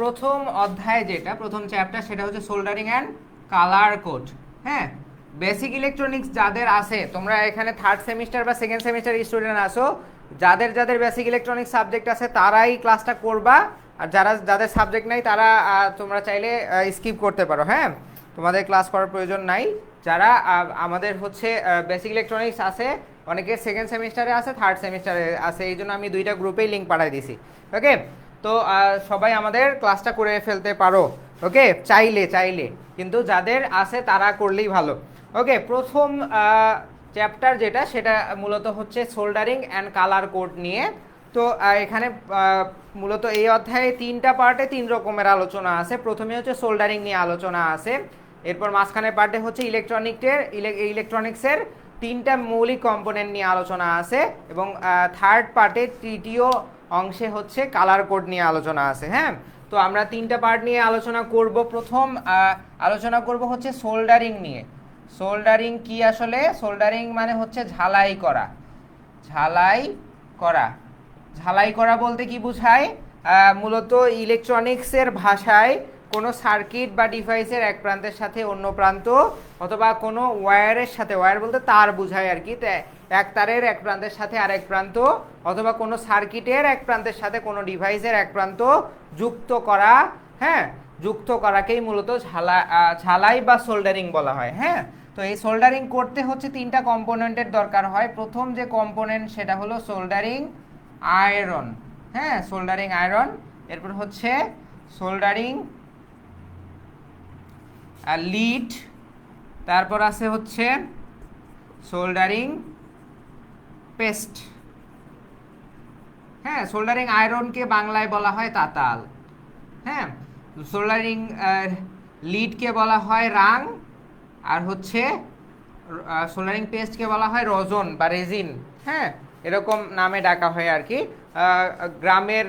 প্রথম অধ্যায় যেটা প্রথম চ্যাপ্টার সেটা হচ্ছে সোল্ডারিং অ্যান্ড কালার কোড। হ্যাঁ, বেসিক ইলেকট্রনিক্স যাদের আছে, তোমরা এখানে থার্ড সেমিস্টার বা সেকেন্ড সেমিস্টার স্টুডেন্ট আসো, যাদের যাদের বেসিক ইলেকট্রনিক্স সাবজেক্ট আছে তারাই ক্লাসটা করবা। আর যাদের সাবজেক্ট নাই তারা তোমরা চাইলে স্কিপ করতে পারো। হ্যাঁ, তোমাদের ক্লাস করার প্রয়োজন নাই। যারা আমাদের হচ্ছে বেসিক ইলেকট্রনিক্স আছে, অনেকে সেকেন্ড সেমিস্টারে আছে, থার্ড সেমিস্টারে আছে, এই জন্য আমি দুইটা গ্রুপেই লিঙ্ক পাঠিয়ে দিছি। ওকে, তো সবাই আমাদের ক্লাসটা করে ফেলতে পারো। ওকে, চাইলে কিন্তু যাদের আছে তারা করলেই ভালো। ওকে, প্রথম চ্যাপ্টার যেটা সেটা মূলত হচ্ছে সোল্ডারিং অ্যান্ড কালার কোড নিয়ে। তো এখানে মূলত এই অধ্যায়ে তিনটা পার্টে তিন রকমের আলোচনা আছে। প্রথমে হচ্ছে সোল্ডারিং নিয়ে আলোচনা আছে, এরপর মাঝখানের পার্টে হচ্ছে ইলেকট্রনিক্সের তিনটা মৌলিক কম্পোনেন্ট নিয়ে আলোচনা আছে, এবং থার্ড পার্টে তৃতীয় অংশে হচ্ছে কালার কোড নিয়ে আলোচনা আছে। হ্যাঁ, তো আমরা তিনটা পার্ট নিয়ে আলোচনা করব। প্রথম আলোচনা করব হচ্ছে সোল্ডারিং নিয়ে। সোল্ডারিং কি আসলে? সোল্ডারিং মানে হচ্ছে ঝালাই করা। ঝালাই করা বলতে কি বোঝায়? মূলত ইলেকট্রনিক্সের ভাষায় কোনো সার্কিট বা ডিভাইসের এক প্রান্তের সাথে অন্য প্রান্ত, অথবা কোনো ওয়্যারের সাথে, ওয়্যার বলতে তার বোঝায় আর কি, এক তারের এক প্রান্তের সাথে আরেক প্রান্ত, অথবা কোনো সার্কিটের এক প্রান্তের সাথে কোনো ডিভাইসের এক প্রান্ত যুক্ত করা। হ্যাঁ, যুক্ত করাকেই মূলত ঝালাই বা সোল্ডারিং বলা হয়। হ্যাঁ, তো এই সোল্ডারিং করতে হচ্ছে তিনটা কম্পোনেন্টের দরকার হয়। প্রথম যে কম্পোনেন্ট সেটা হলো সোল্ডারিং আয়রন। হ্যাঁ, সোল্ডারিং আয়রন। এরপর হচ্ছে সোল্ডারিং লিড। তারপর আছে হচ্ছে সোল্ডারিং পেস্ট। হ্যাঁ, সোল্ডারিং আয়রনকে বাংলায় বলা হয় তাতাল। হ্যাঁ, সোল্ডারিং লিডকে বলা হয় রাং, আর হচ্ছে সোল্ডারিং পেস্টকে বলা হয় রজন বা রেজিন। হ্যাঁ, এরকম নামে ডাকা হয় আর কি। গ্রামের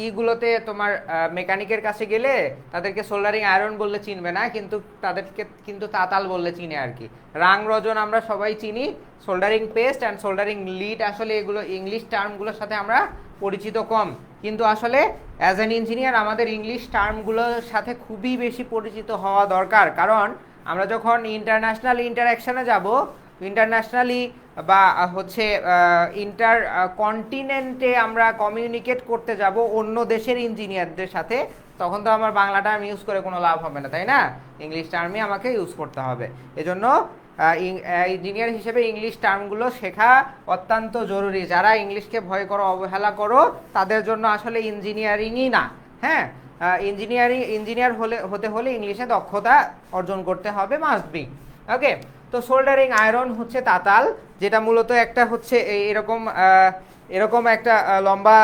ইগুলোতে তোমার মেকানিকের কাছে গেলে তাদেরকে সোল্ডারিং আয়রন বললে চিনবে না, কিন্তু তাদেরকে কিন্তু তাতাল বললে চিনে আর কি। রাং রজন আমরা সবাই চিনি। Soldering paste and soldering lead আসলে এগুলো ইংলিশ টার্মগুলোর সাথে আমরা পরিচিত কম, কিন্তু আসলে অ্যাজ অ্যান ইঞ্জিনিয়ার আমাদের ইংলিশ টার্মগুলোর সাথে খুবই বেশি পরিচিত হওয়া দরকার। কারণ আমরা যখন ইন্টারন্যাশনাল ইন্টারাকশানে যাব, ইন্টারন্যাশনালি বা হচ্ছে ইন্টার কন্টিনেন্টে আমরা কমিউনিকেট করতে যাব অন্য দেশের ইঞ্জিনিয়ারদের সাথে, তখন তো আমার বাংলা টার্ম ইউজ করে কোনো লাভ হবে না, তাই না? ইংলিশ টার্মই আমাকে ইউজ করতে হবে। এজন্য ইঞ্জিনিয়ার হিসেবে ইংলিশ টার্মগুলো শেখা অত্যন্ত জরুরি। যারা ইংলিশকে ভয় করো, অবহেলা করো, তাদের জন্য আসলে ইঞ্জিনিয়ারিংই না। হ্যাঁ, ইঞ্জিনিয়ার হতে হলে ইংলিশে দক্ষতা অর্জন করতে হবে, মাস্ট বি। ওকে, তো সোল্ডারিং আয়রন হচ্ছে তাতাল, যেটা মূলত একটা হচ্ছে এরকম একটা লম্বা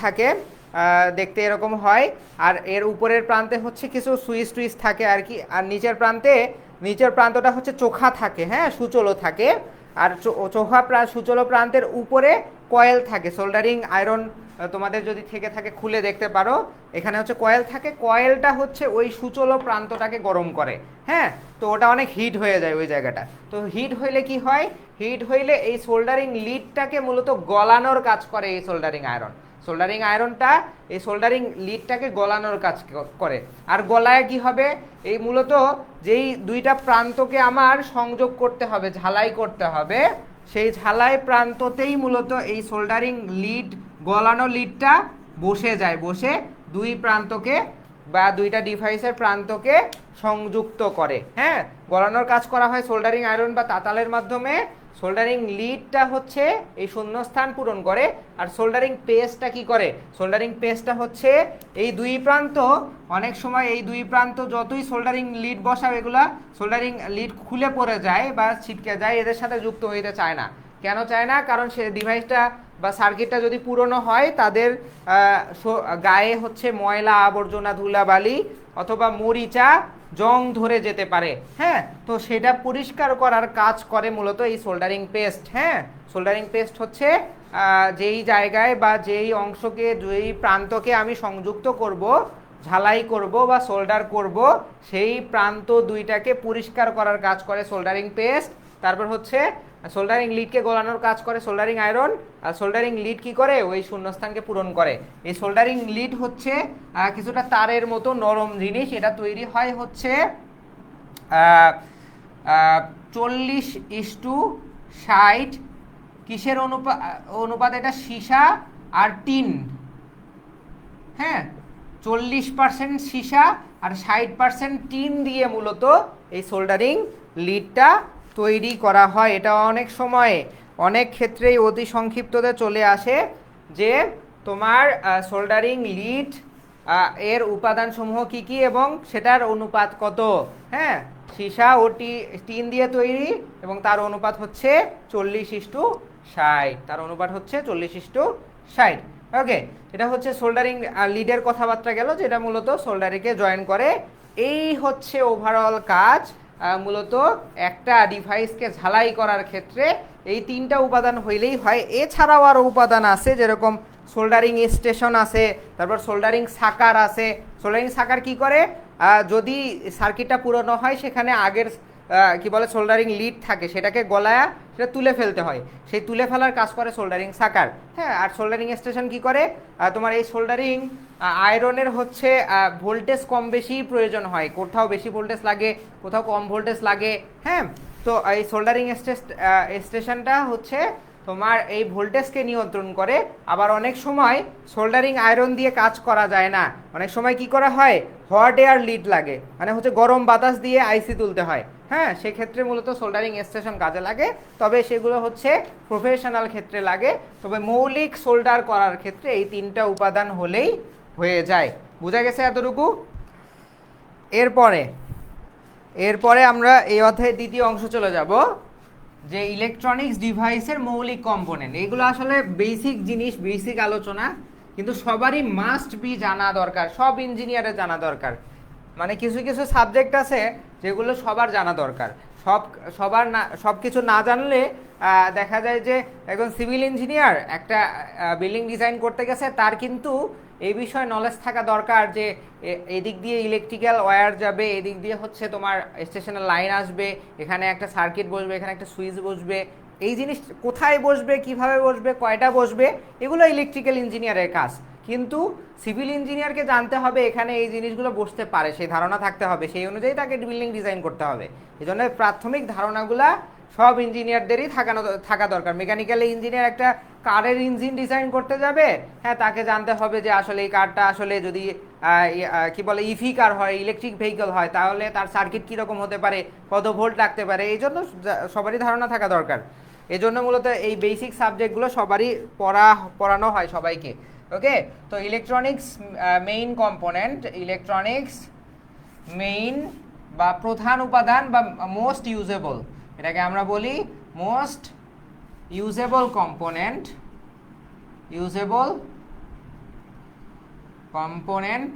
থাকে, দেখতে এরকম হয়, আর এর উপরের প্রান্তে হচ্ছে কিছু সুইচ টুইচ থাকে আর কি, আর নিচের প্রান্তটা হচ্ছে চোখা থাকে। হ্যাঁ, সূচলো থাকে, আর সূচলো প্রান্তের উপরে কয়েল থাকে। সোল্ডারিং আয়রন তোমাদের যদি থেকে থাকে খুলে দেখতে পারো, এখানে হচ্ছে কয়েল থাকে। কয়েলটা হচ্ছে ওই সূচলো প্রান্তটাকে গরম করে। হ্যাঁ, তো ওটা অনেক হিট হয়ে যায় ওই জায়গাটা। তো হিট হইলে কি হয়? হিট হইলে এই সোল্ডারিং লিডটাকে মূলত গলানোর কাজ করে এই সোল্ডারিং আয়রন। সোল্ডারিং আয়রনটা এই সোল্ডারিং লিডটাকে গলানোর কাজ করে। আর গলায় কি হবে? এই মূলত যেই দুইটা প্রান্তকে আমার সংযোগ করতে হবে, ঝালাই করতে হবে, সেই ঝালাই প্রান্ততেই মূলত এই সোল্ডারিং লিড, গলানো লিডটা বসে যায়, বসে দুই প্রান্তকে বা দুইটা ডিভাইসের প্রান্তকে সংযুক্ত করে। হ্যাঁ, গলানোর কাজ করা হয় সোল্ডারিং আয়রন বা তাতালের মাধ্যমে। সোল্ডারিং লিডটা হচ্ছে এই শূন্যস্থান পূরণ করে। আর সোল্ডারিং পেস্টটা কি করে? সোল্ডারিং পেস্টটা হচ্ছে এই দুই প্রান্ত, অনেক সময় এই দুই প্রান্ত যতই সোল্ডারিং লিড বসাও, এগুলা সোল্ডারিং লিড খুলে পড়ে যায় বা ছিটকে যায়, এদের সাথে যুক্ত হইতে চায় না। কেন চায় না? কারণ সে ডিভাইসটা বা সার্কিটটা যদি পুরনো হয়, তাদের গায়ে হচ্ছে ময়লা আবর্জনা, ধুলাবালি অথবা মরিচা, জং ধরে যেতে পারে। হ্যাঁ, তো সেটা পরিষ্কার করার কাজ করে মূলত এই সোল্ডারিং পেস্ট। হ্যাঁ, সোল্ডারিং পেস্ট হচ্ছে যেই জায়গায় বা যেই অংশকে, যেই প্রান্তকে আমি সংযুক্ত করব, ঝালাই করব বা সোল্ডার করব, সেই প্রান্ত দুইটাকে পরিষ্কার করার কাজ করে সোল্ডারিং পেস্ট। তারপর হচ্ছে সোল্ডারিং লিডকে গলানোর কাজ করে সোল্ডারিং আয়রন, আর সোল্ডারিং লিড কি করে ওই শূন্যস্থানকে পূরণ করে। এই সোল্ডারিং লিড হচ্ছে কিছুটা তারের মতো নরম জিনিস, এটা তৈরি হয় হচ্ছে 40:60 কিসের অনুপাত এটা, সীসা আর টিন। হ্যাঁ, 40% সীসা আর 60% টিন দিয়ে মূলত এই সোল্ডারিং লিডটা তৈরি করা হয়। এটা অনেক সময় অনেক ক্ষেত্রেই অতি সংক্ষিপ্ততে চলে আসে যে তোমার সোল্ডারিং লিড এর উপাদানসমূহ কি কি এবং সেটার অনুপাত কত। হ্যাঁ, সীসা ও টিন দিয়ে তৈরি এবং তার অনুপাত হচ্ছে 40:60, তার অনুপাত হচ্ছে 40:60। ওকে, এটা হচ্ছে সোল্ডারিং লিডের কথাবার্তা গেল, যেটা মূলত সোল্ডারিংকে জয়েন করে। এই হচ্ছে ওভারঅল কাজ। মূলত একটা ডিভাইসকে ঝালাই করার ক্ষেত্রে এই তিনটা উপাদান হইলেই হয়। এছাড়াও আরও উপাদান আছে, যেরকম সোল্ডারিং স্টেশন আছে, তারপর সোল্ডারিং সাকার আছে। সোল্ডারিং সাকার কি করে, যদি সার্কিটটা পুরনো হয় সেখানে আগের কি বলে সোল্ডারিং লিড থাকে, সেটাকে গলায়া সেটা তুলে ফেলতে হয়, সেই তুলে ফেলার কাজ করে সোল্ডারিং সাকার। হ্যাঁ, আর সোল্ডারিং স্টেশন কি করে, তোমার এই সোল্ডারিং আয়রনের হচ্ছে ভোল্টেজ কম বেশি প্রয়োজন হয়, কোথাও বেশি ভোল্টেজ লাগে, কোথাও কম ভোল্টেজ লাগে। হ্যাঁ, তো এই সোল্ডারিং স্টেশনটা হচ্ছে তোমার এই ভোল্টেজকে নিয়ন্ত্রণ করে। আবার অনেক সময় সোল্ডারিং আয়রন দিয়ে কাজ করা যায় না, অনেক সময় কি করা হয়, হট এয়ার লিড লাগে, মানে হচ্ছে গরম বাতাস দিয়ে আইসি তুলতে হয়। হ্যাঁ, সেক্ষেত্রে মূলত সোল্ডারিং স্টেশন কাজে লাগে, তবে সেগুলো হচ্ছে প্রফেশনাল ক্ষেত্রে লাগে। তবে মৌলিক সোল্ডার করার ক্ষেত্রে এই তিনটা উপাদান হলেই হয়ে যায়। বোঝা গেছে এতটুকু? এরপরে আমরা এই অধ্যায়ের দ্বিতীয় অংশ চলে যাব, যে ইলেকট্রনিক্স ডিভাইসের মৌলিক কম্পোনেন্ট। এগুলো আসলে বেসিক জিনিস, বেসিক আলোচনা, কিন্তু সবারই মাস্ট বি জানা দরকার, সব ইঞ্জিনিয়ারের জানা দরকার। মানে কিছু কিছু সাবজেক্ট আছে যেগুলো সবার জানা দরকার, সবার না, সব কিছু না জানলে দেখা যায় যে একজন সিভিল ইঞ্জিনিয়ার একটা বিল্ডিং ডিজাইন করতে গেছে, তার কিন্তু এই বিষয়ে নলেজ থাকা দরকার যে এদিক দিয়ে ইলেকট্রিক্যাল ওয়্যার যাবে, এদিক দিয়ে হচ্ছে তোমার স্টেশনের লাইন আসবে, এখানে একটা সার্কিট বসবে, এখানে একটা সুইচ বসবে, এই জিনিস কোথায় বসবে, কিভাবে বসবে, কয়টা বসবে, এগুলো ইলেকট্রিক্যাল ইঞ্জিনিয়ারের কাজ। কিন্তু সিভিল ইঞ্জিনিয়ারকে জানতে হবে এখানে এই জিনিসগুলো বসতে পারে, সেই ধারণা থাকতে হবে, সেই অনুযায়ী তাকে বিল্ডিং ডিজাইন করতে হবে। এই জন্য প্রাথমিক ধারণাগুলা সব ইঞ্জিনিয়ারদেরই থাকা দরকার। মেকানিক্যাল ইঞ্জিনিয়ার একটা কারের ইঞ্জিন ডিজাইন করতে যাবে, হ্যাঁ, তাকে জানতে হবে যে আসলে এই কারটা আসলে যদি কি বলে ইভি কার হয়, ইলেকট্রিক ভেহিকল হয়, তাহলে তার সার্কিট কীরকম হতে পারে, কত ভোল্ট লাগতে পারে, এই জন্য সবারই ধারণা থাকা দরকার। এই জন্য মূলত এই বেসিক সাবজেক্টগুলো সবারই পড়ানো হয় সবাইকে। ওকে, তো electronics main component, electronics main বা প্রধান উপাদান বা মোস্ট ইউজেবল, এটাকে আমরা বলি most usable component. Usable component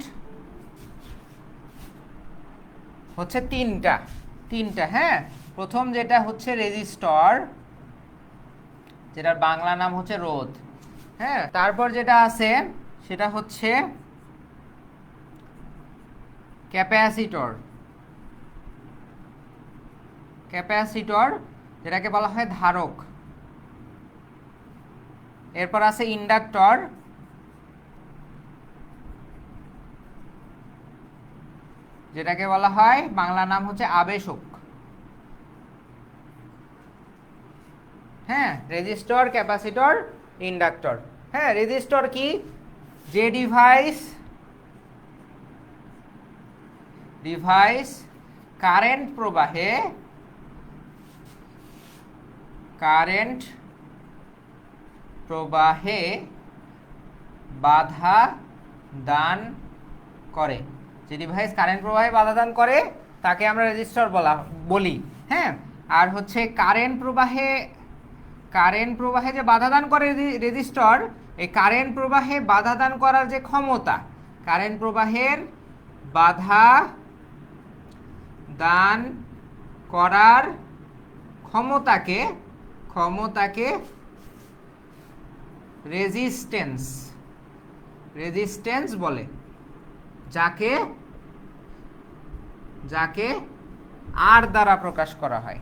হচ্ছে তিনটা। হ্যাঁ, প্রথম যেটা হচ্ছে রেজিস্টর, যেটার বাংলা নাম হচ্ছে রোধ। হ্যাঁ, তারপর যেটা আছে সেটা হচ্ছে ক্যাপাসিটর, যেটাকে বলা হয় ধারক। এরপর আছে ইন্ডাক্টর, যেটাকে বলা হয় বাংলা নাম হচ্ছে আবেশক। হ্যাঁ, রেজিস্টর, ক্যাপাসিটর, ইন্ডাক্টর। হ্যাঁ, রেজিস্টর কি, যে ডিভাইস কারেন্ট প্রবাহে বাধা দান করে, যে ডিভাইস কারেন্ট প্রবাহে বাধা দান করে তাকে আমরা রেজিস্টর বলি। হ্যাঁ, আর হচ্ছে কারেন্ট প্রবাহে যে বাধা দান করে রেজিস্টর, এই কারেন্ট প্রবাহে বাধা দান করার যে ক্ষমতা, কারেন্ট প্রবাহের বাধা দান করার ক্ষমতাকে রেজিস্ট্যান্স বলে, যাকে আর দ্বারা প্রকাশ করা হয়।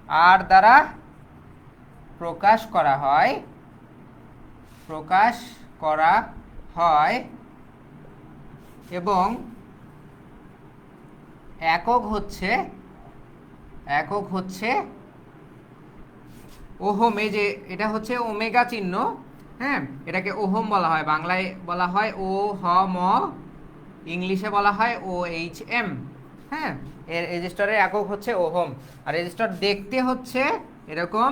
আর দ্বারা প্রকাশ করা হয় এবং একক হচ্ছে ওহম। এই যে এটা হচ্ছে ওমেগা চিহ্ন, হ্যাঁ, এটাকে ওহম বলা হয়, বাংলায় বলা হয় ও হ ম, ইংলিশে বলা হয় ও এইচ এম। হ্যাঁ, এর রেজিস্টারের একক হচ্ছে ওহম। আর রেজিস্টার দেখতে হচ্ছে এরকম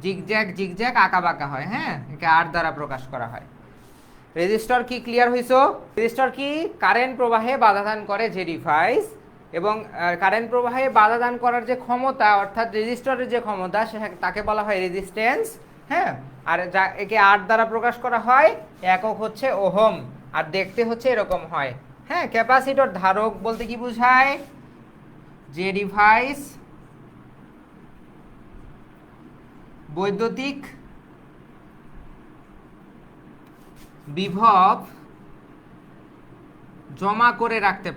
জিগজ্যাগ আঁকা বাঁকা হয়। হ্যাঁ, একে আর দ্বারা প্রকাশ করা হয়। রেজিস্টার কি ক্লিয়ার হইছো? রেজিস্টার কি কারেন্ট প্রবাহে বাধা দান করে যে ডিভাইস, এবং কারেন্ট প্রবাহে বাধা দান করার যে ক্ষমতা, অর্থাৎ রেজিস্টারের যে ক্ষমতা, তাকে বলা হয় রেজিস্ট্যান্স। হ্যাঁ, আর যা একে আর দ্বারা প্রকাশ করা হয়, একক হচ্ছে ওহম, আর দেখতে হচ্ছে এরকম হয়। হ্যাঁ, ক্যাপাসিটর ধারক বলতে কি বোঝায়? যে ডিভাইস বৈদ্যুতিক বিভব জমা করে রাখতে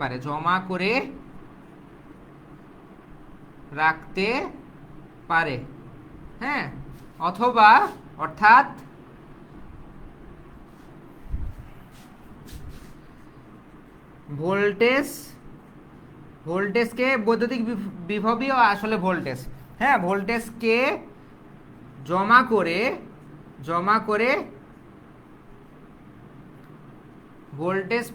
পারে, হ্যাঁ, অথবা অর্থাৎ ভোল্টেজকে বৈদ্যুতিক বিভবই আসলে ভোল্টেজ। হ্যাঁ, ভোল্টেজকে জমা করে ভোল্টেজ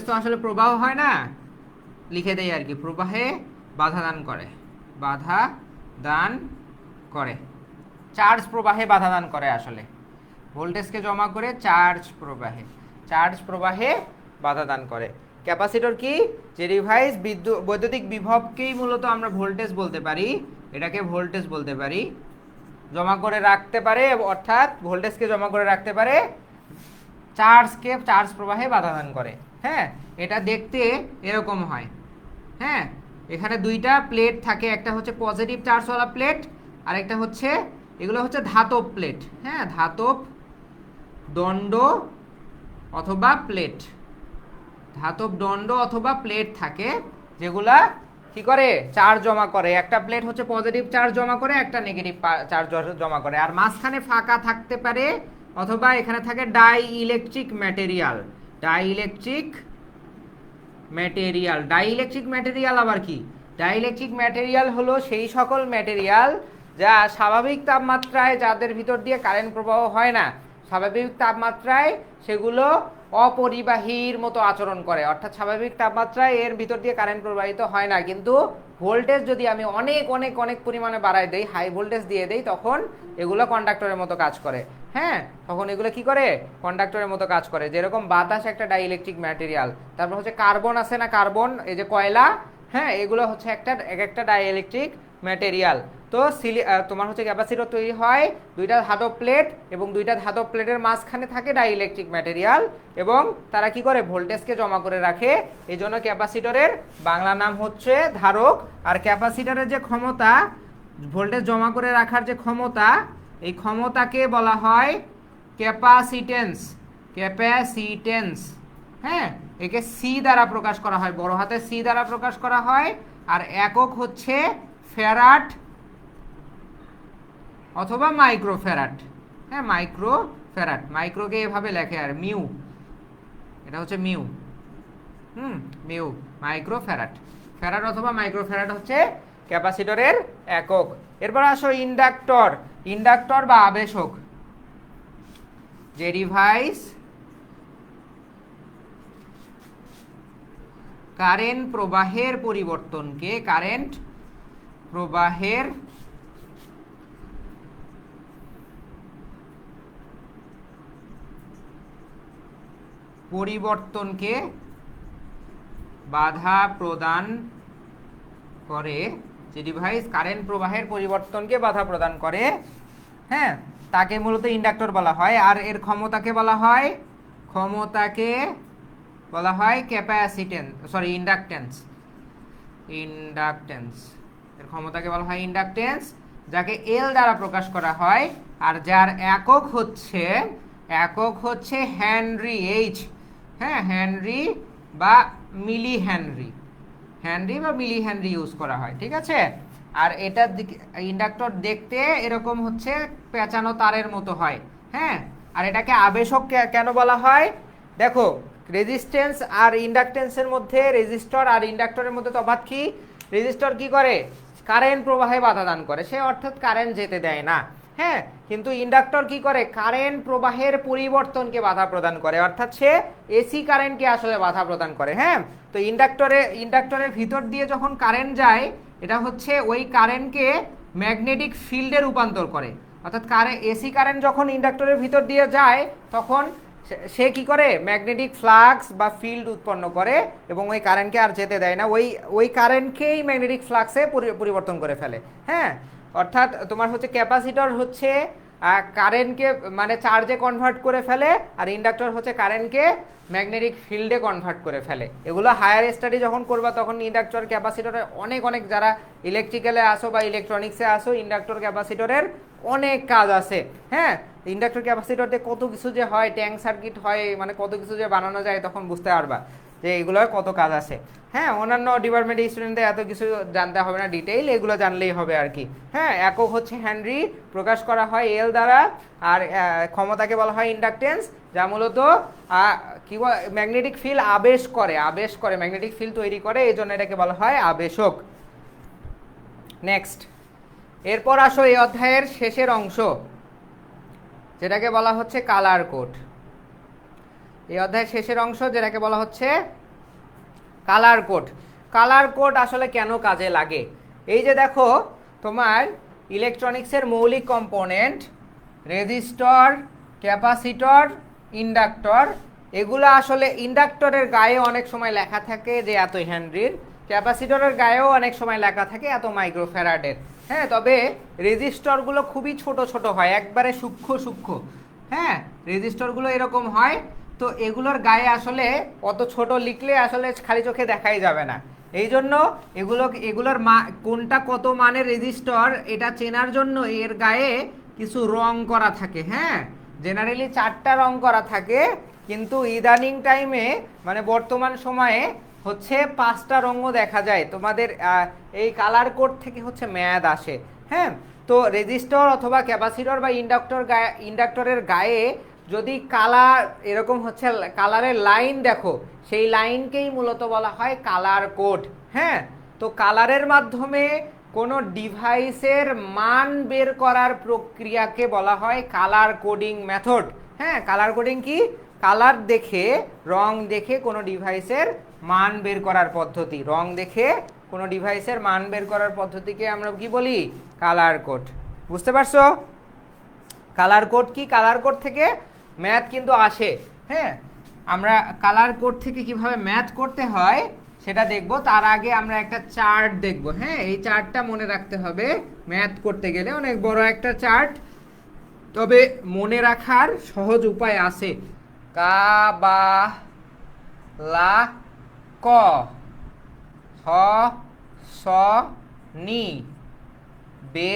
তো আসলে প্রবাহ হয় না, লিখে দেয় আর কি, প্রবাহে বাধা দান করে চার্জ প্রবাহে বাধা দান করে। আসলে ভোল্টেজকে জমা করে চার্জ প্রবাহে বাধা দান করে। ক্যাপাসিটর কি? যে ডিভাইস বৈদ্যুতিক বিভবকেই মূলত আমরা ভোল্টেজ বলতে পারি, এটাকে ভোল্টেজ বলতে পারি, জমা করে রাখতে পারে, অর্থাৎ ভোল্টেজকে জমা করে রাখতে পারে, চার্জ প্রবাহে বাধা দান করে। হ্যাঁ, এটা দেখতে এরকম হয়। হ্যাঁ, এখানে দুইটা প্লেট থাকে, একটা হচ্ছে পজিটিভ চার্জওয়ালা প্লেট, আর একটা হচ্ছে, এগুলো হচ্ছে ধাতব প্লেট। হ্যাঁ, ধাতব দণ্ড অথবা প্লেট থাকে, যেগুলা কি করে? চার্জ জমা করে। একটা প্লেট হচ্ছে পজিটিভ চার্জ জমা করে, একটা নেগেটিভ চার্জ জমা করে, আর মাঝখানে ফাঁকা থাকতে পারে, অথবা এখানে থাকে ডাই ইলেকট্রিক ম্যাটেরিয়াল। আবার কি? ডাইইলেকট্রিক ম্যাটেরিয়াল হলো সেই সকল ম্যাটেরিয়াল যা স্বাভাবিক তাপমাত্রায়, যাদের ভিতর দিয়ে কারেন্ট প্রবাহ হয় না, স্বাভাবিক তাপমাত্রায় সেগুলো অপরিবাহীর মতো আচরণ করে, অর্থাৎ স্বাভাবিক তাপমাত্রায় এর ভিতর দিয়ে কারেন্ট প্রবাহিত হয় না, কিন্তু ভোল্টেজ যদি আমি অনেক অনেক অনেক পরিমাণে বাড়াই দেই, হাই ভোল্টেজ দিয়ে দেই, তখন এগুলো কন্ডাক্টরের মতো কাজ করে। হ্যাঁ, তখন এগুলো কি করে? কন্ডাক্টরের মতো কাজ করে। যেরকম বাতাস একটা ডাইইলেকট্রিক ম্যাটেরিয়াল, তারপর হচ্ছে কার্বন আছে না, কার্বন, এই যে কয়লা, হ্যাঁ, এগুলো হচ্ছে একটা ডাইইলেকট্রিক ম্যাটেরিয়াল। তো তোমার হচ্ছে ক্যাপাসিটর তৈরি হয় দুইটা ধাতব প্লেট, এবং দুইটা ধাতব প্লেটের মাঝখানে থাকে ডাইইলেকট্রিক ম্যাটেরিয়াল, এবং তারা কি করে? ভোল্টেজকে জমা করে রাখে। এই জন্য ক্যাপাসিটরের বাংলা নাম হচ্ছে ধারক। আর ক্যাপাসিটরের যে ক্ষমতা, ভোল্টেজ জমা করে রাখার যে ক্ষমতা, এই ক্ষমতাকে বলা হয় ক্যাপাসিটেন্স। হ্যাঁ, একে সি দ্বারা প্রকাশ করা হয়, বড় হাতে সি দ্বারা প্রকাশ করা হয়, আর একক হচ্ছে ফ্যারাড অথবা মাইক্রোফ্যারাড। হ্যাঁ, মাইক্রোকে এভাবে লেখে, আর মিউ, এটা হচ্ছে মিউ। মাইক্রোফ্যারাড, ফ্যারাড অথবা মাইক্রোফ্যারাড হচ্ছে ক্যাপাসিটরের একক। এরপর আসো ইন্ডাক্টর বা আবেশক। যে ডিভাইস কারেন্ট প্রবাহের পরিবর্তনকে বাধা প্রদান করে, যে ডিভাইস কারেন্ট প্রবাহের পরিবর্তনকে বাধা প্রদান করে, হ্যাঁ, তাকে মূলত ইন্ডাক্টর বলা হয়। আর এর ক্ষমতাকে বলা হয় ইন্ডাকটেন্স। এর ক্ষমতাকে বলা হয় ইন্ডাকটেন্স, যাকে এল দ্বারা প্রকাশ করা হয়, আর যার একক হচ্ছে হেনরি। হ্যাঁ, হেনরি বা মিলি হেনরি। হেনরি বা মিলি হেনরি ইউজ করা হয়, ঠিক আছে। আর এটা ইন্ডাক্টর দেখতে এরকম হচ্ছে পেঁচানো তারের মতো হয়, হ্যাঁ। আর এটাকে আবেশক কেন বলা হয়? দেখো, রেজিস্ট্যান্স আর ইন্ডাকটেন্সের মধ্যে, রেজিস্টর আর ইন্ডাক্টরের মধ্যে তফাৎ কি? রেজিস্টর কি করে? কারেন্ট প্রবাহে বাধা দান করে, সে অর্থাৎ কারেন্ট যেতে দেয় না, হ্যাঁ। কিন্তু ইন্ডাক্টর কি করে? কারেন্ট প্রবাহের পরিবর্তনকে বাধা প্রদান করে, অর্থাৎ সে এসি কারেন্টকে আসলে বাধা প্রদান করে, হ্যাঁ। তো ইন্ডাক্টরের ভিতর দিয়ে যখন কারেন্ট যায়, এটা হচ্ছে ওই কারেন্টকে ম্যাগনেটিক ফিল্ডে রূপান্তর করে, অর্থাৎ এসি কারেন্ট যখন ইন্ডাক্টরের ভিতর দিয়ে যায় তখন সে কি করে? ম্যাগনেটিক ফ্লাক্স বা ফিল্ড উৎপন্ন করে এবং ওই কারেন্টকে আর যেতে দেয় না, ওই কারেন্টকেই ম্যাগনেটিক ফ্লাক্সে পরিবর্তন করে ফেলে, হ্যাঁ। অর্থাৎ তোমার হচ্ছে ক্যাপাসিটর হচ্ছে কারেন্টকে মানে চার্জে কনভার্ট করে ফেলে, আর ইন্ডাক্টর হচ্ছে কারেন্টকে ম্যাগনেটিক ফিল্ডে কনভার্ট করে ফেলে। এগুলো হায়ার স্টাডি যখন করবা তখন ইন্ডাক্টর ক্যাপাসিটরের অনেক যারা ইলেকট্রিক্যালে আসো বা ইলেকট্রনিক্সে আসো, ইন্ডাক্টর ক্যাপাসিটরের অনেক কাজ আছে, হ্যাঁ। ইন্ডাক্টর ক্যাপাসিটরতে কত কিছু যে হয়, ট্যাঙ্ক সার্কিট হয়, মানে কত কিছু যে বানানো যায়, তখন বুঝতে পারবা যে এগুলোর কত কাজ আছে, হ্যাঁ। অন্যান্য ডিপার্টমেন্টের স্টুডেন্টদের এত কিছু জানতে হবে না ডিটেইল, এগুলো জানলেই হবে আর কি, হ্যাঁ। একক হচ্ছে হেনরি, প্রকাশ করা হয় এল দ্বারা, আর ক্ষমতাকে বলা হয় ইন্ডাকটেন্স, যা মূলত কি ম্যাগনেটিক ফিল্ড আবেশ করে ম্যাগনেটিক ফিল্ড তৈরি করে, এই জন্য এটাকে বলা হয় আবেশক। নেক্সট, এরপর আসো এই অধ্যায়ের শেষের অংশ, যেটাকে বলা হচ্ছে কালার কোড। এই অধ্যায়ের শেষের অংশ যেটাকে বলা হচ্ছে কালার কোড। কালার কোড আসলে কেন কাজে লাগে? এই যে দেখো, তোমার ইলেকট্রনিক্সের মৌলিক কম্পোনেন্ট রেজিস্টর, ক্যাপাসিটর, ইন্ডাক্টর, এগুলো আসলে ইন্ডাক্টরের গায়ে অনেক সময় লেখা থাকে যে এত হেনরির, ক্যাপাসিটরের গায়েও অনেক সময় লেখা থাকে এত মাইক্রোফ্যারাডের, হ্যাঁ। তবে রেজিস্টরগুলো খুবই ছোট ছোট হয়, একবারে সূক্ষ্ম, হ্যাঁ। রেজিস্টরগুলো এরকম হয়, তো এগুলোর গায়ে আসলে অত ছোট লিখলে আসলে খালি চোখে দেখাই যাবে না, এই জন্য এগুলোর কোনটা কত মানের রেজিস্টর এটা চেনার জন্য এর গায়ে কিছু রং করা থাকে, হ্যাঁ। জেনারেলি 4টা রং করা থাকে, কিন্তু ইদানিং টাইমে মানে বর্তমান সময়ে হচ্ছে 5টা রঙও দেখা যায়। তোমাদের এই কালার কোড থেকে হচ্ছে ম্যাথ আসে, হ্যাঁ। তো রেজিস্টর অথবা ক্যাপাসিটর বা ইন্ডাক্টরের গায়ে যদি কালার এরকম হচ্ছে কালারের লাইন দেখো, সেই লাইনকেই মূলত বলা হয় কালার কোড, হ্যাঁ। তো কালারের মাধ্যমে কোনো ডিভাইসের মান বের করার প্রক্রিয়াকে বলা হয় কালার কোডিং মেথড, হ্যাঁ। কালার কোডিং কি? কালার দেখে, রং দেখে কোনো ডিভাইসের মান বের করার পদ্ধতি, রং দেখে কোনো ডিভাইসের মান বের করার পদ্ধতিকে আমরা কি বলি? Colour code. বুঝতে পারছো? কালার কোড কি? কালার কোড থেকে ম্যাথ কিন্তু আসে, হ্যাঁ। আমরা কালার কোড থেকে কিভাবে ম্যাথ করতে হয় সেটা দেখব, তার আগে আমরা একটা চার্ট দেখব, হ্যাঁ। এই চার্টটা মনে রাখতে হবে ম্যাথ করতে গেলে, অনেক বড় একটা চার্ট, তবে মনে রাখার সহজ উপায় আছে। কা বা লা ক হ স নি বে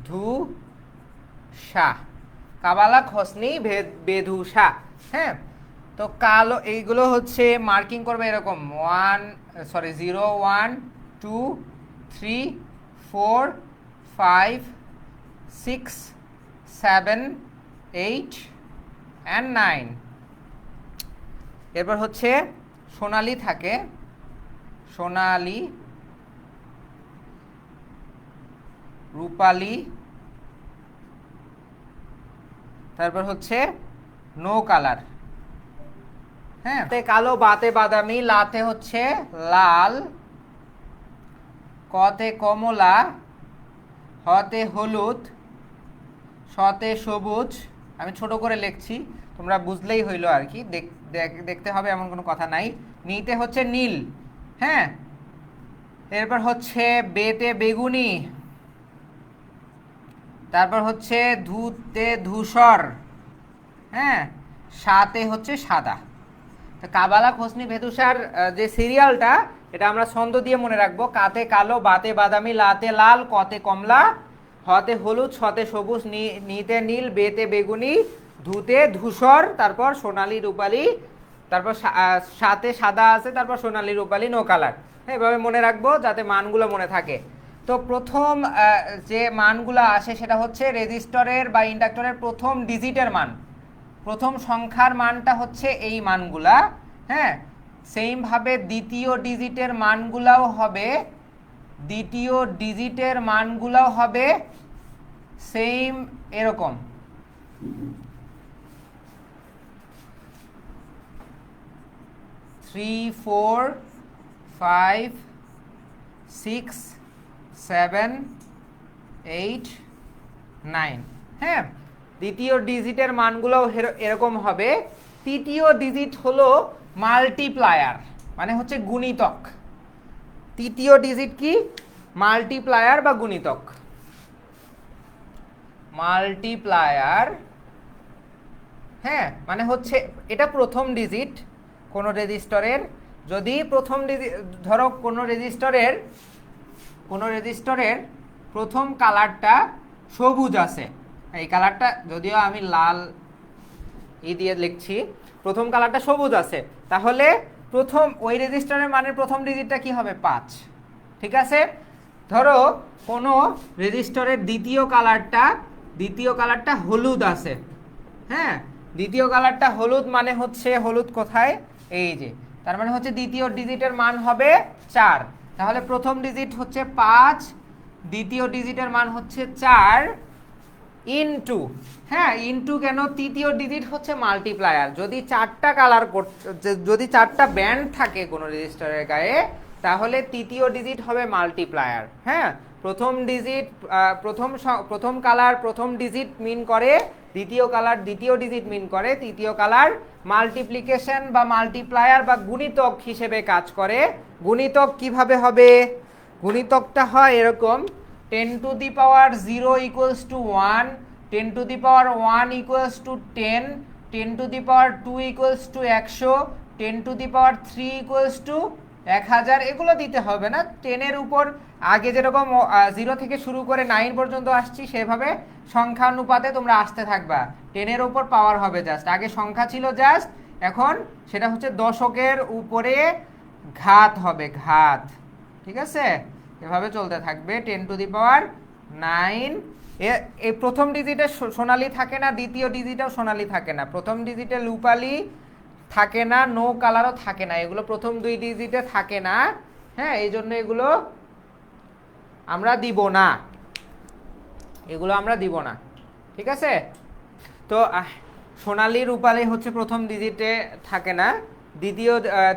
ধু সা, কাবালা খসনি বেধুসা, হ্যাঁ। তো কালো এইগুলো হচ্ছে মার্কিং করবে এরকম 0 1 2 3 4 5 6 7 8 and 9। এরপর হচ্ছে সোনালি থাকে, সোনালি, রূপালি, তারপর হচ্ছে নো কালার, হ্যাঁ। কালো, বাতে বাদামি, লাতে হচ্ছে লাল, কতে কমলা, হতে হলুদ, শতে সবুজ, আমি ছোট করে লিখছি তোমরা বুঝলেই হইলো আর কি, দেখতে হবে এমন কোনো কথা নাই। নিতে হচ্ছে নীল, হ্যাঁ। এরপর হচ্ছে বেতে বেগুনি, তারপর হচ্ছে ধুতে ধূসর, হ্যাঁ। সাতে হচ্ছে সাদা। তো কাবালা খসনি ভেদুসার যে সিরিয়ালটা, এটা আমরা ছন্দ দিয়ে মনে রাখবো। কাতে কালো, বাতে বাদামি, লাতে লাল, কতে কমলা, হতে হলুদ, শতে সবুজ, নিতে নীল, বেতে বেগুনি, ধুতে ধূসর, তারপর সোনালি, রূপালি, তারপর সাথে সাদা আছে, তারপর সোনালী রূপালী নো কালার। হ্যাঁ, এভাবে মনে রাখবো যাতে মানগুলো মনে থাকে। তো প্রথম যে মানগুলো আসে সেটা হচ্ছে রেজিস্টরের বা ইন্ডাক্টরের প্রথম ডিজিটের মান, প্রথম সংখ্যার মানটা হচ্ছে এই মানগুলা। হ্যাঁ, সেইমভাবে দ্বিতীয় ডিজিটের মানগুলাও হবে, দ্বিতীয় ডিজিটের মানগুলাও হবে সেম এরকম। থ্রি, 4, 5, 6, 7, 8, 9। হ্যাঁ, দ্বিতীয় ডিজিটের মানগুলো এরকম হবে। তৃতীয় ডিজিট হলো মাল্টিপ্লায়ার, মানে হচ্ছে গুণিতক। তৃতীয় ডিজিট কি? মাল্টিপ্লায়ার বা গুণিতক। মাল্টিপ্লায়ার, হ্যাঁ, মানে হচ্ছে এটা প্রথম ডিজিট কোনো রেজিস্টরের। যদি প্রথম ডিজিট, ধরো কোনো রেজিস্টরের প্রথম কালারটা সবুজ আছে, এই কালারটা যদিও আমি লাল দিয়ে লিখছি, প্রথম কালারটা সবুজ আছে, তাহলে প্রথম ওই রেজিস্টরের মানের প্রথম ডিজিটটা কি হবে? 5। ঠিক আছে। ধরো কোনো রেজিস্টরের দ্বিতীয় কালারটা হলুদ আছে। হ্যাঁ, দ্বিতীয় কালারটা হলুদ, মানে হচ্ছে হলুদ কোথায়? এই যে, তার মানে হচ্ছে দ্বিতীয় ডিজিটের মান হবে 4। তাহলে প্রথম ডিজিট হচ্ছে 5, দ্বিতীয় ডিজিটের মান হচ্ছে 4 ইনটু, হ্যাঁ ইনটু কেন? তৃতীয় ডিজিট হচ্ছে মাল্টিপ্লায়ার। যদি 4টা কালার, যদি 4টা ব্যান্ড থাকে কোনো রেজিস্টারের গায়ে, তাহলে তৃতীয় ডিজিট হবে মাল্টিপ্লায়ার। হ্যাঁ, প্রথম ডিজিট, প্রথম কালার প্রথম ডিজিট মিন করে, দ্বিতীয় কালার দ্বিতীয় ডিজিট মিন করে, তৃতীয় কালার মাল্টিপ্লিকেশন বা মাল্টিপ্লায়ার বা গুণিতক হিসেবে কাজ করে। গুণিতক কিভাবে হবে? গুণিতকটা হয় এরকম: 10 to the power 0 equals to 1, 10 to the power 1 equals to 10, 10 to the power 2 equals to 100, 10 to the power 3 equals to 1000। এগুলো দিতে হবে না। 10-এর উপর আগে যেরকম 0 থেকে শুরু করে 9 পর্যন্ত আসছি, সেভাবে সংখ্যানুপাতে তোমরা আসতে থাকবা। 10-এর উপর পাওয়ার হবে জাস্ট, আগে সংখ্যা ছিল জাস্ট, এখন সেটা হচ্ছে দশকের উপরে ঘাত হবে, ঘাত। ঠিক আছে, এভাবে চলতে থাকবে। 10 to the power 9। এই প্রথম ডিজিটে সোনালি থাকে না, দ্বিতীয় ডিজিটেও সোনালি থাকে না, প্রথম ডিজিটে রূপালি থাকে না, নো কালারও থাকে না, এগুলো প্রথম দুই ডিজিটে থাকে না। হ্যাঁ, এই জন্য এগুলো আমরা দিব না, এগুলো আমরা দিব না। ঠিক আছে। তো সোনালি রূপালি হচ্ছে প্রথম ডিজিটে থাকে না,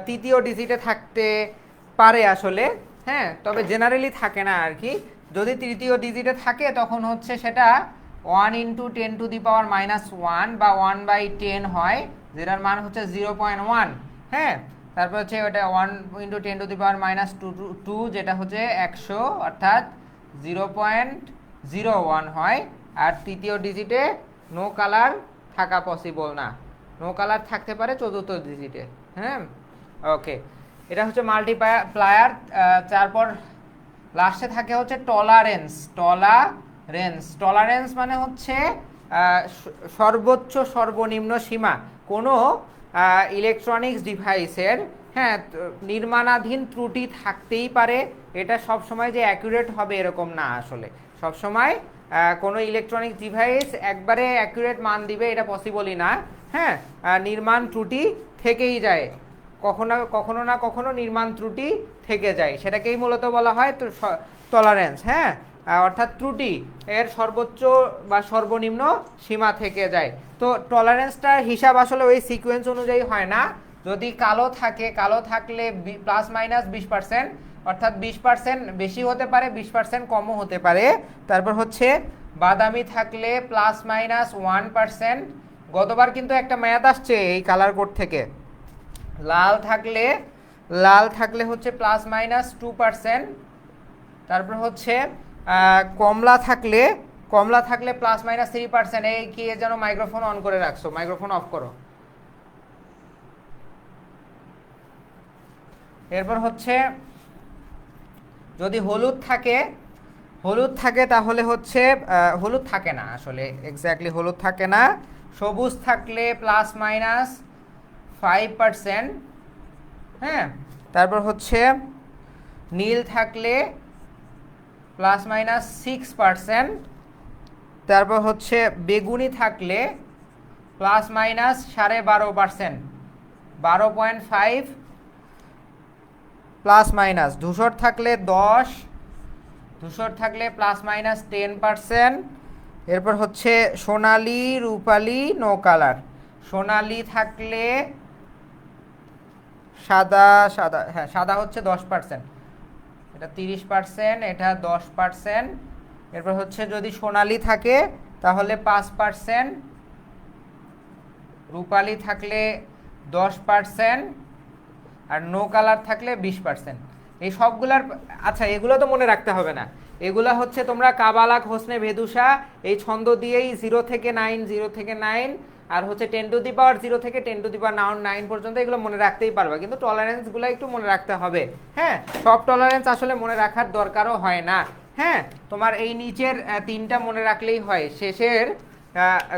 তৃতীয় ডিজিটে থাকতে পারে আসলে। হ্যাঁ, তবে জেনারেলি থাকে না আর কি। যদি তৃতীয় ডিজিটে থাকে তখন হচ্ছে সেটা 1 × 10 to the power -1 বা 1/10 হয়, যেটার মান হচ্ছে 0.1। হ্যাঁ, তারপর হচ্ছে ওটা 1 × 10 to the power -2, যেটা হচ্ছে 100, অর্থাৎ 0.01 হয়। আর তৃতীয় ডিজিটে নো কালার থাকা পসিবল না, নো কালার থাকতে পারে চতুর্থ ডিজিটে। হ্যাঁ, ওকে, এটা হচ্ছে মাল্টিপ্লায়ার। তারপর লাস্টে থাকে হচ্ছে টলারেন্স। টলারেন্স মানে হচ্ছে সর্বোচ্চ সর্বনিম্ন সীমা কোনো ইলেকট্রনিক্স ডিভাইসের। হ্যাঁ, নির্মাণাধীন ত্রুটি থাকতেই পারে, এটা সব সময় যে অ্যাকুরেট হবে এরকম না আসলে। সব সময় কোনো ইলেকট্রনিক ডিভাইস একবারে অ্যাকুরেট মান দিবে এটা পসিবলই না। হ্যাঁ, নির্মাণ ত্রুটি থেকেই যায়, কখনো না কখনো নির্মাণ ত্রুটি থেকে যায়, সেটাকেই মূলত বলা হয় টলারেন্স। হ্যাঁ, অর্থাৎ ত্রুটি এর সর্বোচ্চ বা সর্বনিম্ন সীমা থেকে যায়। তো টলারেন্সটার হিসাব আসলে ওই সিকোয়েন্স অনুযায়ী হয় না। যদি কালো থাকলে +-20%, অর্থাৎ 20% বেশি হতে পারে, 20% কমও হতে পারে। তারপর হচ্ছে বাদামি থাকলে +-1%। গতবার কিন্তু একটা ম্যাথ আসছে এই কালার কোড থেকে। লাল থাকলে হচ্ছে +-2%। তারপর হচ্ছে কমলা থাকলে +-3%। এই কি যেন মাইক্রোফোন অন করে রাখছো, মাইক্রোফোন অফ করো। এরপর হচ্ছে যদি হলুদ থাকে তাহলে হচ্ছে হলুদ থাকে না আসলে, এক্স্যাক্টলি হলুদ থাকে না। সবুজ থাকলে 5%, হ্যাঁ, তারপর হচ্ছে নীল থাকলে ±6%, তারপর হচ্ছে বেগুনি থাকলে ±12.5%, 12.5 ± ধূসর থাকলে 10, ধূসর থাকলে ±10%, এরপর হচ্ছে সোনালি, রূপালি, নো কালার। সোনালি থাকলে সাদা, সাদা, হ্যাঁ সাদা হচ্ছে 10%, এটা 30%, এটা 10%, এরপর হচ্ছে যদি সোনালি থাকে তাহলে 5%, রূপালি থাকলে 10%, আর নো কালার থাকলে 20%। এই সবগুলার, আচ্ছা এগুলো তো মনে রাখতে হবে না, এগুলা হচ্ছে তোমরা কাবালাক, হোসনে ভেদুসা এই ছন্দ দিয়েই 0 থেকে 9, 0 থেকে 9, আর হচ্ছে 10⁻0 থেকে 10⁻9 পর্যন্ত এগুলো মনে রাখতেই পারবা, কিন্তু টলারেন্সগুলো একটু মনে রাখতে হবে। হ্যাঁ, সব টলারেন্স আসলে মনে রাখার দরকারও হয় না। হ্যাঁ, তোমার এই নিচের তিনটা মনে রাখলেই হয়। শেষের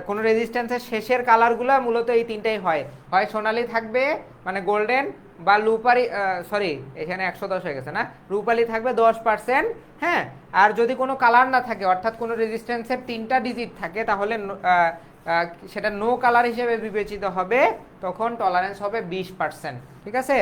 কোনো রেজিস্ট্যান্সের শেষের কালারগুলো মূলত এই তিনটাই হয়, হয় সোনালি থাকবে মানে গোল্ডেন, বা রূপালি, সরি এখানে 110 হয়ে গেছে না, রূপালি থাকবে 10%। হ্যাঁ, আর যদি কোনো কালার না থাকে, অর্থাৎ কোনো রেজিস্ট্যান্সের 3টা ডিজিট থাকে, তাহলে সেটা নো কালার হিসেবে বিবেচিত হবে, তখন টলারেন্স হবে 20%। ঠিক আছে,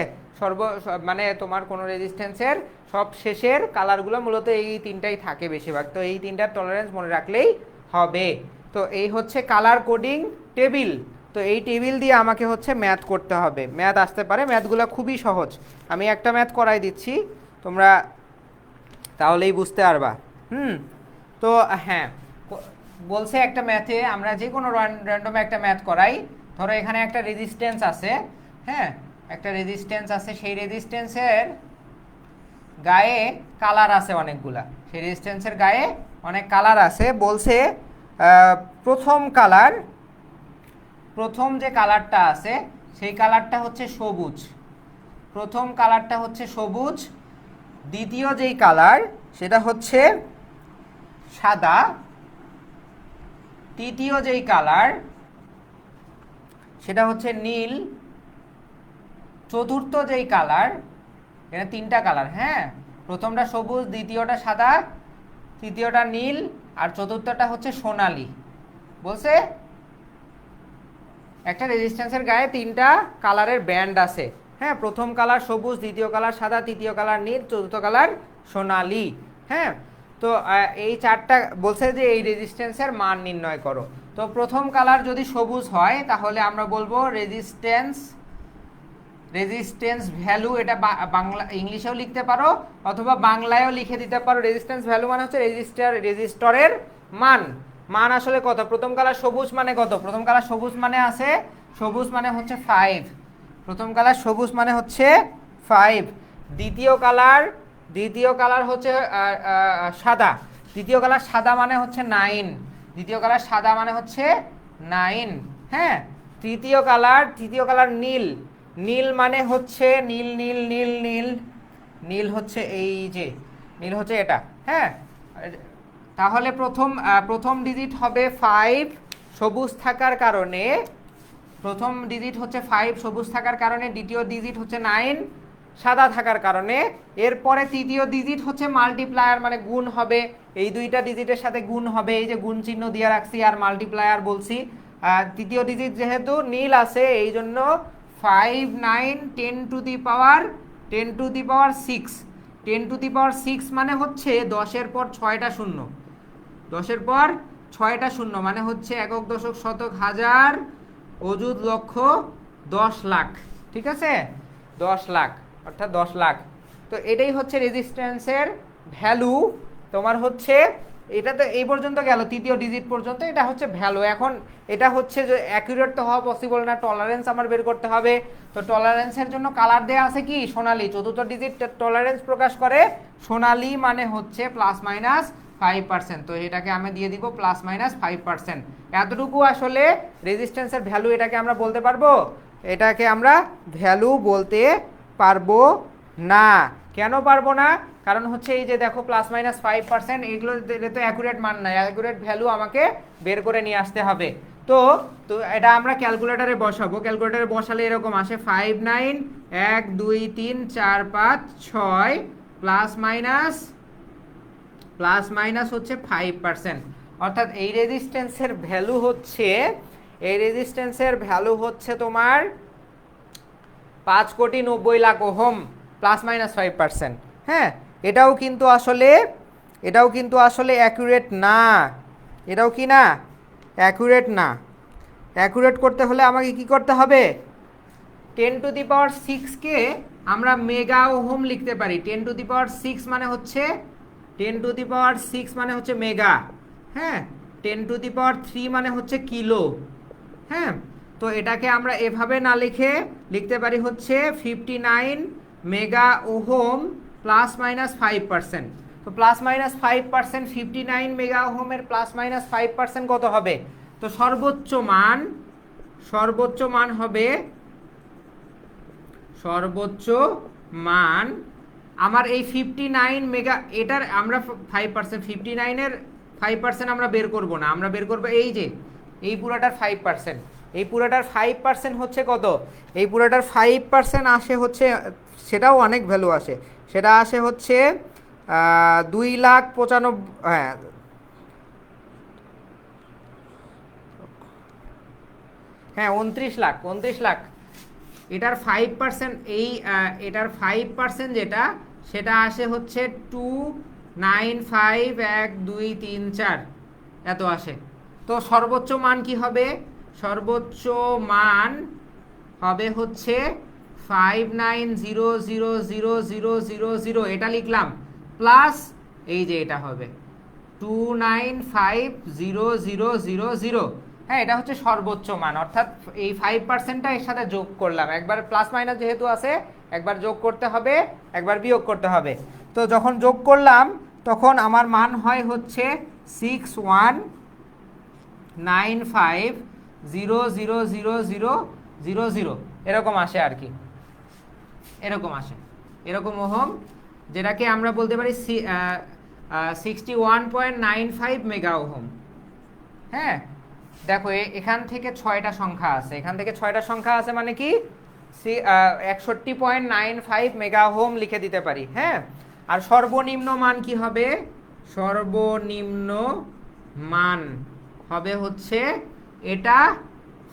মানে তোমার কোনো রেজিস্ট্যান্সের সব শেষের কালারগুলো মূলত এই তিনটাই থাকে বেশিরভাগ, তো এই তিনটার টলারেন্স মনে রাখলেই হবে। তো এই হচ্ছে কালার কোডিং টেবিল। তো এই টেবিল দিয়ে আমাকে হচ্ছে ম্যাথ করতে হবে, ম্যাথ আসতে পারে, ম্যাথগুলো খুবই সহজ। আমি একটা ম্যাথ করাই দিচ্ছি, তোমরা তাহলেই বুঝতে পারবা। তো হ্যাঁ, বলছে একটা ম্যাথে আমরা যে কোনো র্যান্ডমে একটা ম্যাথ করাই। ধরো এখানে একটা রেজিস্ট্যান্স আছে, হ্যাঁ একটা রেজিস্ট্যান্স আছে, সেই রেজিস্ট্যান্সের গায়ে কালার আছে অনেকগুলা, সেই রেজিস্ট্যান্সের গায়ে অনেক কালার আছে। বলছে প্রথম যে কালারটা আছে সেই কালারটা হচ্ছে সবুজ, প্রথম কালারটা হচ্ছে সবুজ, দ্বিতীয় যেই কালার সেটা হচ্ছে সাদা, তৃতীয় যেই কালার সেটা হচ্ছে নীল, চতুর্থ যেই কালার, এখানে 3টা কালার, হ্যাঁ প্রথমটা সবুজ, দ্বিতীয়টা সাদা, তৃতীয়টা নীল, আর চতুর্থটা হচ্ছে সোনালি। বলছে একটা রেজিস্ট্যান্সের গায়ে 3টা কালারের ব্যান্ড আছে, হ্যাঁ প্রথম কালার সবুজ, দ্বিতীয় কালার সাদা, তৃতীয় কালার নীল, চতুর্থ কালার সোনালি। হ্যাঁ, তো এই 4টা বলছে যে এই রেজিস্ট্যান্সের মান নির্ণয় করো। তো প্রথম কালার যদি সবুজ হয় তাহলে আমরা বলবো রেজিস্ট্যান্স ভ্যালু, এটা বাংলা ইংলিশেও লিখতে পারো অথবা বাংলায়ও লিখে দিতে পারো। রেজিস্ট্যান্স ভ্যালু মানে হচ্ছে রেজিস্টরের মান আসলে কত। প্রথম কালার সবুজ মানে কত, প্রথম কালার সবুজ মানে আছে, সবুজ মানে হচ্ছে 5, প্রথম কালার সবুজ মানে হচ্ছে 5। দ্বিতীয় কালার হচ্ছে সাদা, দ্বিতীয় কালার সাদা মানে হচ্ছে 9, দ্বিতীয় কালার সাদা মানে হচ্ছে 9। হ্যাঁ, তৃতীয় কালার নীল মানে হচ্ছে নীল হচ্ছে এই যে নীল হচ্ছে এটা। হ্যাঁ, তাহলে প্রথম ডিজিট হবে 5 সবুজ থাকার কারণে, প্রথম ডিজিট হচ্ছে 5 সবুজ থাকার কারণে, দ্বিতীয় ডিজিট হচ্ছে 9 সাদা থাকার কারণে, এরপরে তৃতীয় ডিজিট হচ্ছে মাল্টিপ্লায়ার মানে গুণ হবে, এই দুইটা ডিজিটের সাথে গুণ হবে, এই যে গুণ চিহ্ন দিয়ে রাখছি আর মাল্টিপ্লায়ার বলছি। তৃতীয় ডিজিট যেহেতু নীল আছে এই জন্য 5 9 10⁻6 মানে হচ্ছে 10-এর পর 6টা শূন্য, 10-এর পর 6টা শূন্য মানে হচ্ছে একক দশক শতক হাজার অযুত লক্ষ 10 লাখ। ঠিক আছে, 10 লাখ অর্থাৎ 10 লাখ। তো এটাই হচ্ছে রেজিস্ট্যান্সের ভ্যালু। তোমার হচ্ছে এটা তো এই পর্যন্ত গেল, তৃতীয় ডিজিট পর্যন্ত এটা হচ্ছে ভ্যালু। এখন এটা হচ্ছে যে অ্যাকুরেট তো হওয়া পসিবল না, টলারেন্স আমার বের করতে হবে। তো টলারেন্সের জন্য কালার দেয়া আছে কি সোনালি, চতুর্থ ডিজিট টলারেন্স প্রকাশ করে সোনালি মানে হচ্ছে ±5%। তো এটাকে আমি দিয়ে দিব ±5%। এতটুকু আসলে রেজিস্ট্যান্সের ভ্যালু, এটাকে আমরা বলতে পারবো, এটাকে আমরা ভ্যালু বলতে পারবো না। কেন পারবো না? কারণ হচ্ছে এই যে দেখো ±5%, এগুলো তো অ্যাকুরেট মান না, অ্যাকুরেট ভ্যালু আমাকে বের করে নিয়ে আসতে হবে। তো তো এটা আমরা ক্যালকুলেটারে বসাবো, ক্যালকুলেটারে বসালে এরকম আসে 59 1 2 3 4 5 6 প্লাস মাইনাস হচ্ছে 5%। অর্থাৎ এই রেজিস্ট্যান্সের ভ্যালু হচ্ছে তোমার 5,90,00,000 ওহম ±5%। হ্যাঁ, এটাও কিন্তু আসলে অ্যাকুরেট না, এটাও কি না অ্যাকুরেট না। অ্যাকুরেট করতে হলে আমাকে কি করতে হবে, 10⁶ কে আমরা মেগা ওহম লিখতে পারি। 10⁶ মানে হচ্ছে 10⁶ মানে হচ্ছে মেগা। হ্যাঁ, 10⁻³ মানে হচ্ছে কিলো। হ্যাঁ, তো এটাকে আমরা এভাবে না লিখতে পারি হচ্ছে 59 মেগা ওহম ±5%। তো ±5%, 59 মেগা ওহমের ±5% কত হবে? তো সর্বোচ্চ মান আমার এই 59 মেগা, এটার আমরা 5%, 59-এর 5% আমরা বের করব না, আমরা বের করব এই যে এই পুরোটার 5%। এই পুরোটার 5% হচ্ছে কত? এই পুরোটার 5% আসে হচ্ছে, সেটাও অনেক ভ্যালু আসে, সেটা আসে হচ্ছে 2,95,000, হ্যাঁ হ্যাঁ 29,00,000। এটার 5%, এটার 5% যেটা, সেটা আসে হচ্ছে 295 1 2 3 4 এত আসে। তো সর্বোচ্চ মান কি হবে? সর্বোচ্চ মান হবে হচ্ছে 59,000,000 এটা লিখলাম, প্লাস এই যে এটা হবে 295,000,000। হ্যাঁ, এটা হচ্ছে সর্বোচ্চ মান, অর্থাৎ এই 5%টা এর সাথে যোগ করলাম, একবার প্লাস মাইনাস যেহেতু আছে একবার যোগ করতে হবে, একবার বিয়োগ করতে হবে। তো যখন যোগ করলাম তখন আমার মান হয় হচ্ছে 6195,000,000 এরকম আসে আর কি, এরকম ওহম, যেটাকে আমরা বলতে পারি 61.95 মেগা ওহম। হ্যাঁ, দেখো এখান থেকে 6টা সংখ্যা আছে, মানে কি 61.95 মেগা ওহম লিখে দিতে পারি। হ্যাঁ, আর সর্বনিম্ন মান কি হবে? সর্বনিম্ন মান হবে হচ্ছে এটা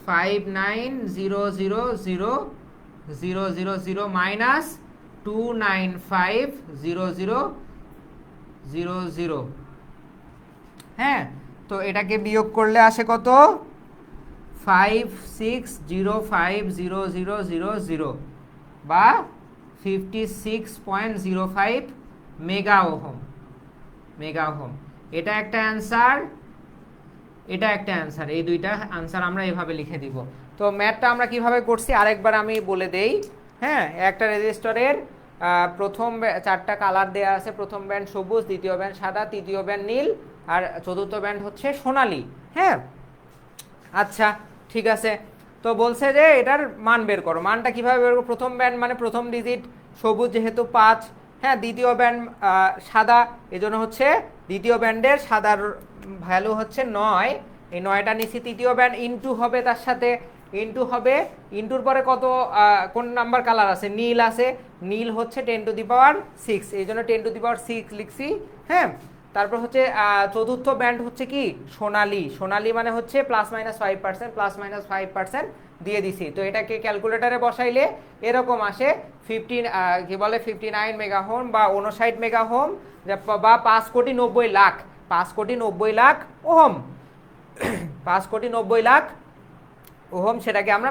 59,000,000 মাইনাস 295,000,000। হ্যাঁ, তো এটাকে বিয়োগ করলে আসে কত? 5605,000 বা 56.05 মেগা ওহম। এটা একটা অ্যান্সার, এই দুইটা অ্যান্সার আমরা এভাবে লিখে দিব। তো ম্যাথটা আমরা কিভাবে করছি আরেকবার আমি বলে দেই। হ্যাঁ, একটা রেজিস্টরের প্রথম 4টা কালার দেয়া আছে, প্রথম ব্যান্ড সবুজ, দ্বিতীয় ব্যান্ড সাদা, তৃতীয় ব্যান্ড নীল, আর চতুর্থ ব্যান্ড হচ্ছে সোনালী। হ্যাঁ, আচ্ছা ঠিক আছে। তো বলছে যে এটার মান বের করো। মানটা কিভাবে বের করো? প্রথম ব্যান্ড মানে প্রথম ডিজিট সবুজ যেহেতু 5, হ্যাঁ, দ্বিতীয় ব্যান্ড সাদা, এজন্য হচ্ছে দ্বিতীয় ব্যান্ডের সাদার ভ্যালু হচ্ছে 9, এই 9টা নিচে তৃতীয় ব্যান্ড ইনটু হবে, তার সাথে ইনটুর পরে কত, কোন নাম্বার কালার আছে? নীল আছে, নীল হচ্ছে 10⁶, এই জন্য 10⁶ লিখছি। হ্যাঁ, তারপর হচ্ছে চতুর্থ ব্যান্ড হচ্ছে কি সোনালী মানে হচ্ছে +-5% দিয়ে দিছি। তো এটাকে ক্যালকুলেটারে বসাইলে এরকম আসে 59 মেগা হোম বা 59 মেগা হোম, বা 5,90,00,000 ওহম 5,90,00,000 ওহম, সেটাকে আমরা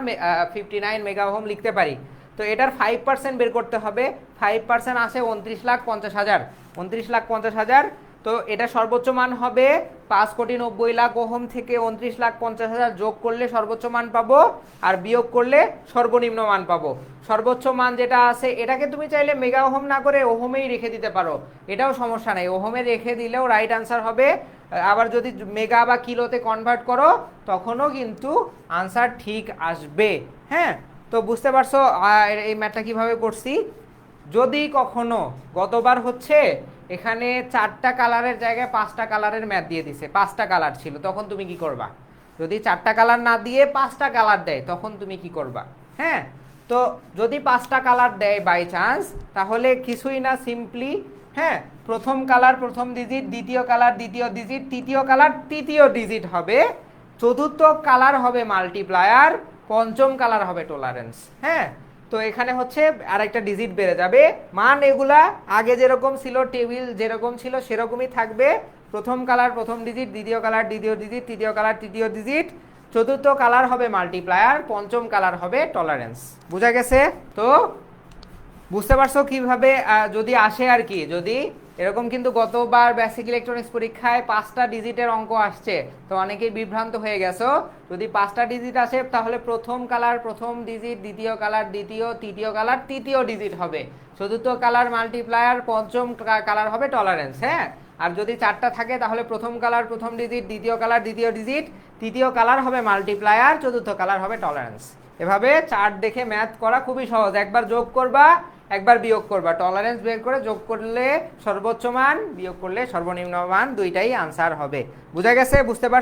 59 মেগা ওহম লিখতে পারি। তো এটার 5% বের করতে হবে। 5% আসে 29,50,000। তো এটা সর্বোচ্চ মান হবে 5,90,00,000 ওহম থেকে 29,50,000 যোগ করলে সর্বোচ্চ মান পাবো, আর বিয়োগ করলে সর্বনিম্ন মান পাবো। সর্বোচ্চ মান যেটা আছে এটাকে তুমি চাইলে মেগা ওহম না করে ওহমেই রেখে দিতে পারো, এটাও সমস্যা নেই, ওহমে রেখে দিলেও রাইট আনসার হবে। আবার যদি মেগা বা কিলোতে কনভার্ট করো তখনও কিন্তু আনসার ঠিক আসবে। হ্যাঁ, তো বুঝতে পারছো এই ম্যাথটা কিভাবে করছি? যদি কখনো গতবার হচ্ছে এখানে 4টা কালারের জায়গায় 5টা কালারের ম্যাথ দিয়ে দিছে, 5টা কালার ছিল, তখন তুমি কি করবা? যদি 4টা কালার না দিয়ে 5টা কালার দেয় তখন তুমি কি করবা? হ্যাঁ, তো যদি 5টা কালার দেয় বাই চান্স, তাহলে কিছুই না, সিম্পলি হ্যাঁ প্রথম কালার প্রথম ডিজিট, দ্বিতীয় কালার দ্বিতীয় ডিজিট, তৃতীয় কালার তৃতীয় ডিজিট হবে, চতুর্থ কালার হবে মাল্টিপ্লায়ার, পঞ্চম কালার হবে টলারেন্স। হ্যাঁ, তো এখানে হচ্ছে আরেকটা ডিজিট বেড়ে যাবে। মান এগুলা আগে যেরকম ছিল, টেবিল যেরকম ছিল সেরকমই থাকবে। প্রথম কালার প্রথম ডিজিট, দ্বিতীয় কালার দ্বিতীয় ডিজিট, তৃতীয় কালার তৃতীয় ডিজিট, চতুর্থ কালার হবে মাল্টিপ্লায়ার, পঞ্চম কালার হবে টলারেন্স। বুঝা গেছে? তো বুঝতে পারছো কিভাবে যদি আসে আর কি, যদি এরকম, কিন্তু গতবার বেসিক ইলেকট্রনিক্স পরীক্ষায় 5টা ডিজিটের অঙ্ক আসছে, তো অনেকেই বিভ্রান্ত হয়ে গেছো। যদি 5টা ডিজিট আসে তাহলে প্রথম কালার প্রথম ডিজিট, দ্বিতীয় কালার দ্বিতীয়, তৃতীয় কালার তৃতীয় ডিজিট হবে, চতুর্থ কালার মাল্টিপ্লায়ার, পঞ্চম কালার হবে টলারেন্স। হ্যাঁ, আর যদি 4টা থাকে তাহলে প্রথম কালার প্রথম ডিজিট, দ্বিতীয় কালার দ্বিতীয় ডিজিট, তৃতীয় কালার হবে মাল্টিপ্লায়ার, চতুর্থ কালার হবে টলারেন্স। এভাবে চার্ট দেখে ম্যাথ করা খুবই সহজ। একবার যোগ করবা, একবার বিয়োগ করবা, টলারেন্স বের করে যোগ করলে সর্বোচ্চ মান, বিয়োগ করলে সর্বনিম্ন মান, দুইটাই আনসার হবে। বুঝা গেছে? বুঝতে পারছো?